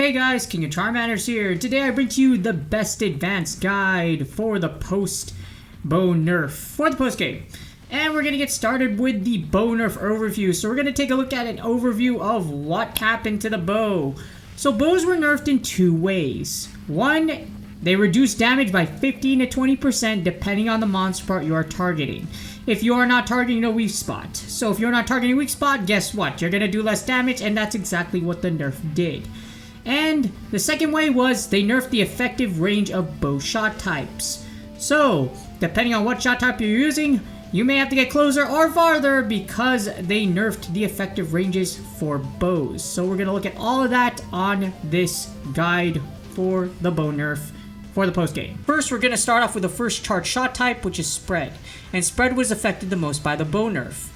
Hey guys, King of Charmanders here. Today I bring to you the best advanced guide for the post-bow nerf for the post game. And we're going to get started with the bow nerf overview. So we're going to take a look at an overview of what happened to the bow. So bows were nerfed in two ways. One, they reduce damage by 15 to 20% depending on the monster part you are targeting. If you are not targeting a weak spot. So if you're not targeting a weak spot, guess what? You're going to do less damage, and that's exactly what the nerf did. And the second way was they nerfed the effective range of bow shot types. So, depending on what shot type you're using, you may have to get closer or farther because they nerfed the effective ranges for bows. So we're going to look at all of that on this guide for the bow nerf for the post game. First, we're going to start off with the first charged shot type, which is spread. And spread was affected the most by the bow nerf.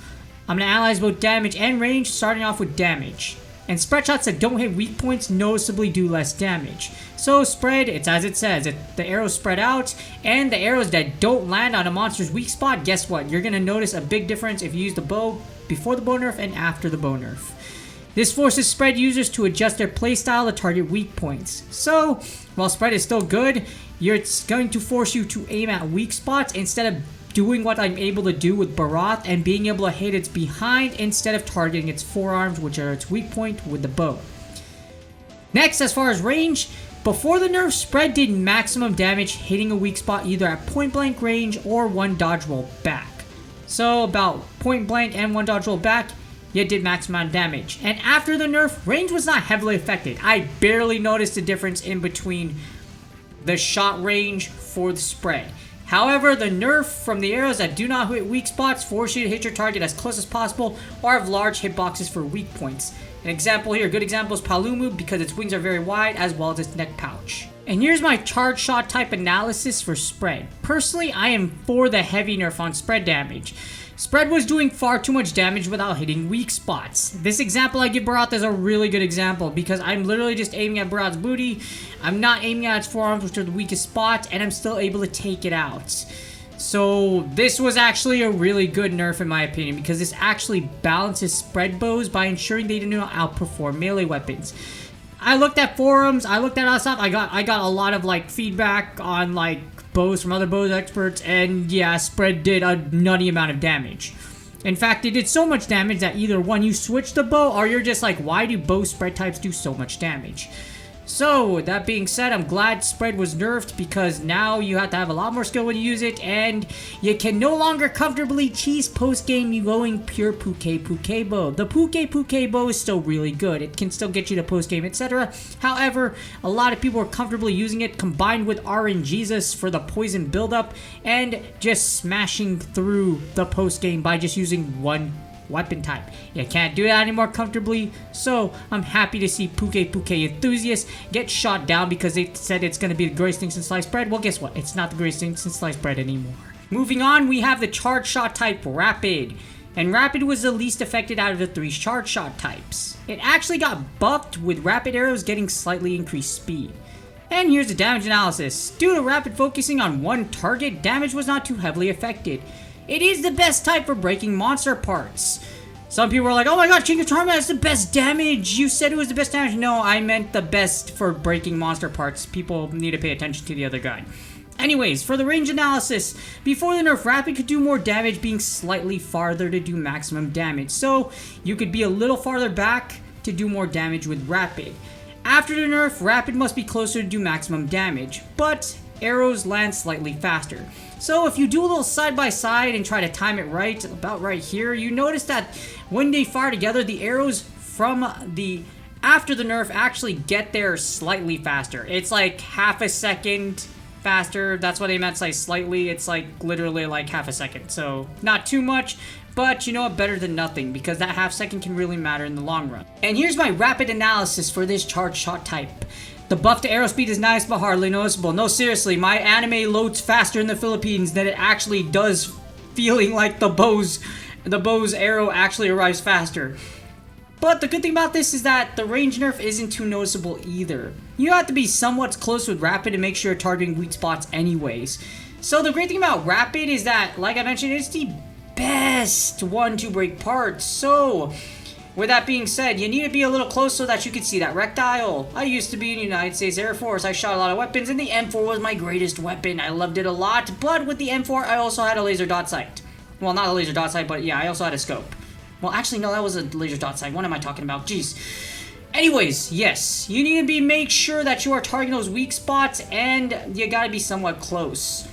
I'm going to analyze both damage and range, starting off with damage. And spread shots that don't hit weak points noticeably do less damage. So spread, it's as it says, the arrows spread out, and the arrows that don't land on a monster's weak spot, guess what? You're going to notice a big difference if you use the bow before the bow nerf and after the bow nerf. This forces spread users to adjust their playstyle to target weak points. So, while spread is still good, it's going to force you to aim at weak spots instead of doing what I'm able to do with Barath and being able to hit its behind instead of targeting its forearms, which are its weak point, with the bow. Next, as far as range, before the nerf, spread did maximum damage hitting a weak spot either at point blank range or one dodge roll back. So about point blank and one dodge roll back, you did maximum amount of damage. And after the nerf, range was not heavily affected. I barely noticed a difference in between the shot range for the spread. However, the nerf from the arrows that do not hit weak spots force you to hit your target as close as possible or have large hitboxes for weak points. An example here, a good example is Palumu because its wings are very wide as well as its neck pouch. And here's my charge shot type analysis for spread. Personally, I am for the heavy nerf on spread damage. Spread was doing far too much damage without hitting weak spots. This example I give Barath is a really good example because I'm literally just aiming at Barath's booty. I'm not aiming at its forearms, which are the weakest spots, and I'm still able to take it out. So this was actually a really good nerf in my opinion because this actually balances spread bows by ensuring they do not outperform melee weapons. I looked at forums, I looked at other stuff, I got a lot of feedback on bows from other bows experts, and yeah, spread did a nutty amount of damage. In fact, it did so much damage that either one, you switch the bow, or you're just like, why do bow spread types do so much damage? So, that being said, I'm glad spread was nerfed because now you have to have a lot more skill when you use it, and you can no longer comfortably cheese post-game going pure Puke bow. The Puke bow is still really good. It can still get you to post-game, etc. However, a lot of people are comfortably using it combined with RNGesus for the poison buildup and just smashing through the post-game by just using one weapon type. You can't do that anymore comfortably, so I'm happy to see Puke enthusiasts get shot down because they said it's going to be the greatest thing since sliced bread. Well, guess what? It's not the greatest thing since sliced bread anymore. Moving on, we have the charge shot type Rapid. And Rapid was the least affected out of the three charge shot types. It actually got buffed with Rapid arrows getting slightly increased speed. And here's the damage analysis. Due to Rapid focusing on one target, damage was not too heavily affected. It is the best type for breaking monster parts. Some people are like, oh my god, King of Charmanders is the best damage. You said it was the best damage. No, I meant the best for breaking monster parts. People need to pay attention to the other guide. Anyways, for the range analysis, before the nerf, Rapid could do more damage being slightly farther to do maximum damage. So, you could be a little farther back to do more damage with Rapid. After the nerf, Rapid must be closer to do maximum damage, but arrows land slightly faster. So if you do a little side by side and try to time it right, about right here, you notice that when they fire together, the arrows from the after the nerf actually get there slightly faster. It's like half a second faster. That's what I meant by slightly. It's literally half a second. So not too much, but you know what, better than nothing because that half second can really matter in the long run. And here's my rapid analysis for this charge shot type. The buff to arrow speed is nice, but hardly noticeable. No, seriously, my anime loads faster in the Philippines than it actually does, feeling like the bow's arrow actually arrives faster. But the good thing about this is that the range nerf isn't too noticeable either. You have to be somewhat close with Rapid to make sure you're targeting weak spots anyways. So the great thing about Rapid is that, like I mentioned, it's the best one to break parts. So With that being said, you need to be a little close so that you can see that rectile. I used to be in the United States Air Force. I shot a lot of weapons, and the M4 was my greatest weapon. I loved it a lot, but with the M4, I also had a laser dot sight. Well, not a laser dot sight, but yeah, I also had a scope. Well, actually, no, that was a laser dot sight. What am I talking about? Jeez. Anyways, yes, you need to make sure that you are targeting those weak spots, and you gotta be somewhat close.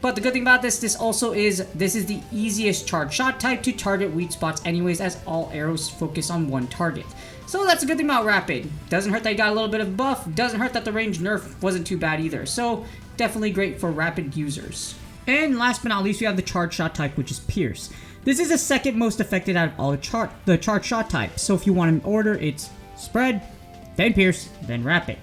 But the good thing about this is the easiest charge shot type to target weak spots anyways, as all arrows focus on one target. So that's a good thing about Rapid. Doesn't hurt that you got a little bit of buff, doesn't hurt that the range nerf wasn't too bad either. So definitely great for Rapid users. And last but not least, we have the charge shot type, which is Pierce. This is the second most effective out of all the charge shot types. So if you want an order, it's Spread, then Pierce, then Rapid.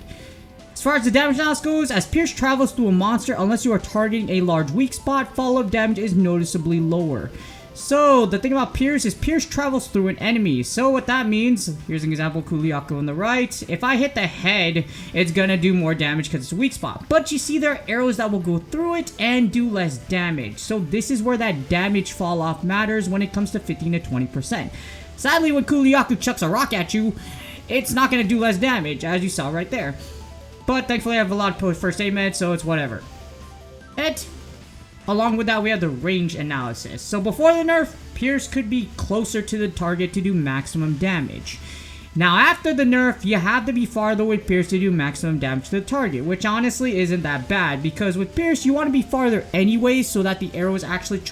As far as the damage analysis goes, as Pierce travels through a monster, unless you are targeting a large weak spot, follow-up damage is noticeably lower. So, the thing about Pierce is Pierce travels through an enemy. So what that means, here's an example, Kuliaku on the right. If I hit the head, it's gonna do more damage because it's a weak spot. But you see there are arrows that will go through it and do less damage. So this is where that damage fall off matters when it comes to 15 to 20%. Sadly, when Kuliaku chucks a rock at you, it's not gonna do less damage, as you saw right there. But thankfully I have a lot of first aid meds, so it's whatever. And along with that, we have the range analysis. So before the nerf, Pierce could be closer to the target to do maximum damage. Now after the nerf, you have to be farther with Pierce to do maximum damage to the target, which honestly isn't that bad, because with Pierce, you want to be farther anyways so that the arrows actually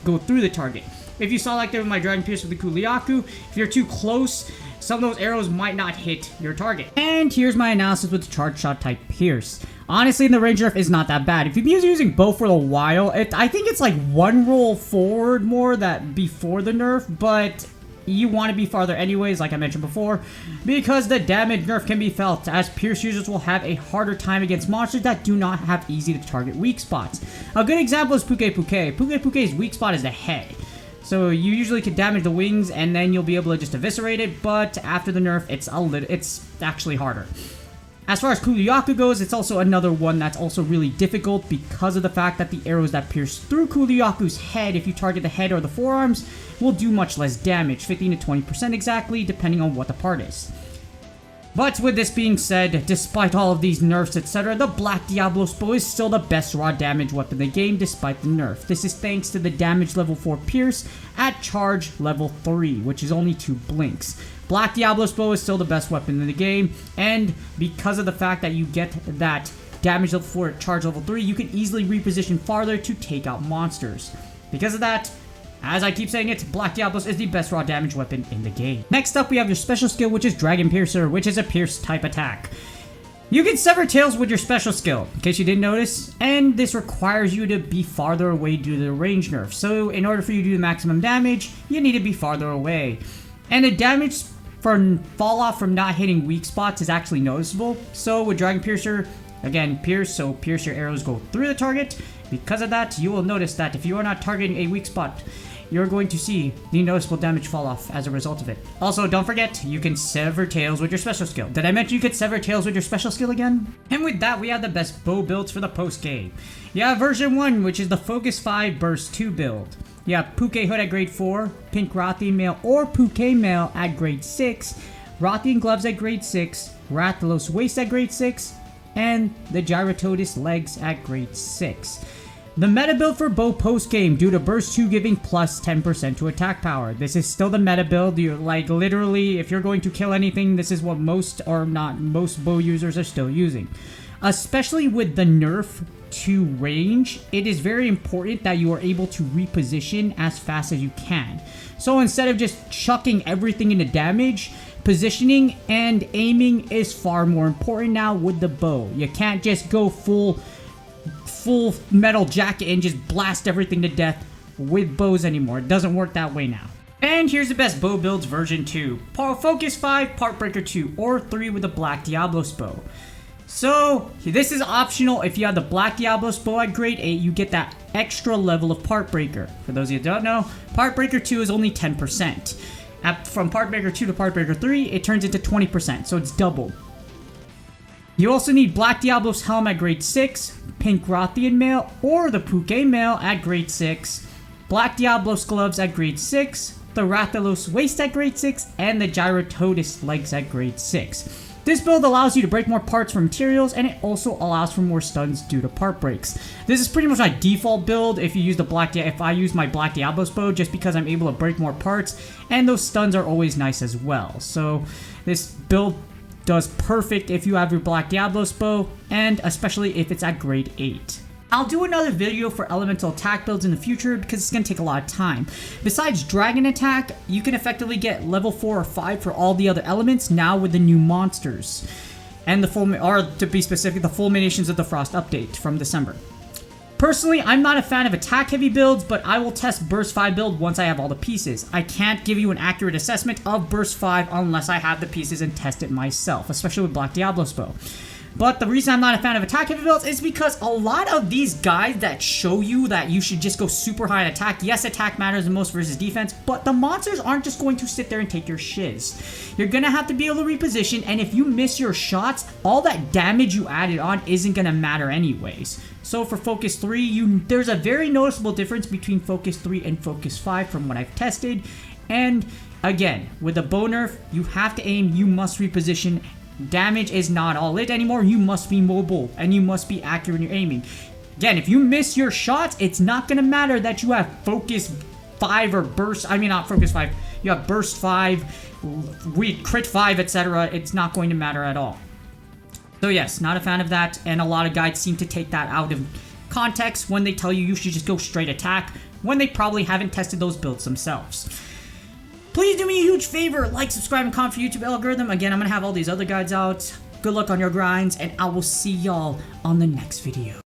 go through the target. If you saw like there with my Dragon Pierce with the Kuliaku, if you're too close, some of those arrows might not hit your target. And here's my analysis with the charge shot type Pierce. Honestly, the range nerf is not that bad. If you've been using bow for a while, I think it's like one roll forward more that before the nerf, but you want to be farther anyways, like I mentioned before, because the damage nerf can be felt, as Pierce users will have a harder time against monsters that do not have easy to target weak spots. A good example is Puke Puke. Puke Puke's weak spot is the head. So you usually can damage the wings and then you'll be able to just eviscerate it, but after the nerf, it's actually harder. As far as Kuliaku goes, it's also another one that's also really difficult because of the fact that the arrows that pierce through Kuliaku's head, if you target the head or the forearms, will do much less damage, 15 to 20% exactly, depending on what the part is. But with this being said, despite all of these nerfs, etc., the Black Diablo's bow is still the best raw damage weapon in the game despite the nerf. This is thanks to the damage level 4 Pierce at charge level 3, which is only 2 blinks. Black Diablo's bow is still the best weapon in the game, and because of the fact that you get that damage level 4 at charge level 3, you can easily reposition farther to take out monsters. Because of that, as I keep saying it, Black Diablos is the best raw damage weapon in the game. Next up, we have your special skill, which is Dragon Piercer, which is a pierce type attack. You can sever tails with your special skill, in case you didn't notice, and this requires you to be farther away due to the range nerf. So in order for you to do the maximum damage, you need to be farther away. And the damage from fall off from not hitting weak spots is actually noticeable. So with Dragon Piercer, again, pierce, so pierce your arrows go through the target. Because of that, you will notice that if you are not targeting a weak spot, you're going to see the noticeable damage fall off as a result of it. Also, don't forget, you can sever tails with your special skill. Did I mention you could sever tails with your special skill again? And with that, we have the best bow builds for the post-game. You have version 1, which is the Focus 5 Burst 2 build. You have Puke Hood at grade 4, Pink Rothian Mail or Puke Mail at grade 6, Rothian Gloves at grade 6, Rathalos Waist at grade 6, and the Gyrotodus Legs at grade 6. The meta build for bow post-game due to Burst 2 giving plus 10% to attack power. This is still the meta build. You're like literally, if you're going to kill anything, this is what most or not most bow users are still using. Especially with the nerf to range, it is very important that you are able to reposition as fast as you can. So instead of just chucking everything into damage, positioning and aiming is far more important now with the bow. You can't just go full metal jacket and just blast everything to death with bows anymore. It doesn't work that way now. And here's the best bow builds version 2. Focus 5, Part Breaker 2, or 3 with the Black Diablos bow. So this is optional. If you have the Black Diablos bow at grade 8, you get that extra level of Part Breaker. For those of you who don't know, Part Breaker 2 is only 10%. From Part Breaker 2 to Part Breaker 3, it turns into 20%, so it's double. You also need Black Diablos Helm at grade 6, Pink Rothian Mail or the Puke Mail at grade 6, Black Diablos Gloves at grade 6, the Rathalos waist at grade 6, and the Gyrotodus legs at grade 6. This build allows you to break more parts from materials, and it also allows for more stuns due to part breaks. This is pretty much my default build if I use my Black Diablos bow, just because I'm able to break more parts, and those stuns are always nice as well. So this build does perfect if you have your Black Diablos bow, and especially if it's at grade 8. I'll do another video for elemental attack builds in the future because it's going to take a lot of time. Besides dragon attack, you can effectively get level 4 or 5 for all the other elements now with the new monsters. And the to be specific, the Fulminations of the Frost update from December. Personally, I'm not a fan of attack heavy builds, but I will test Burst 5 build once I have all the pieces. I can't give you an accurate assessment of Burst 5 unless I have the pieces and test it myself, especially with Black Diablos bow. But the reason I'm not a fan of attack heavy builds is because a lot of these guides that show you that you should just go super high on attack, yes, attack matters the most versus defense, but the monsters aren't just going to sit there and take your shiz. You're going to have to be able to reposition, and if you miss your shots, all that damage you added on isn't going to matter anyways. So for Focus 3, there's a very noticeable difference between Focus 3 and Focus 5 from what I've tested, and again, with a bow nerf, you have to aim, you must reposition. Damage is not all it anymore. You must be mobile and you must be accurate in your aiming. Again, if you miss your shots, it's not going to matter that you have Focus 5 or Burst. I mean, not Focus 5. You have Burst 5, Crit 5, etc. It's not going to matter at all. So yes, not a fan of that. And a lot of guides seem to take that out of context when they tell you should just go straight attack when they probably haven't tested those builds themselves. Please do me a huge favor, like, subscribe, and comment for YouTube algorithm. Again, I'm going to have all these other guides out. Good luck on your grinds, and I will see y'all on the next video.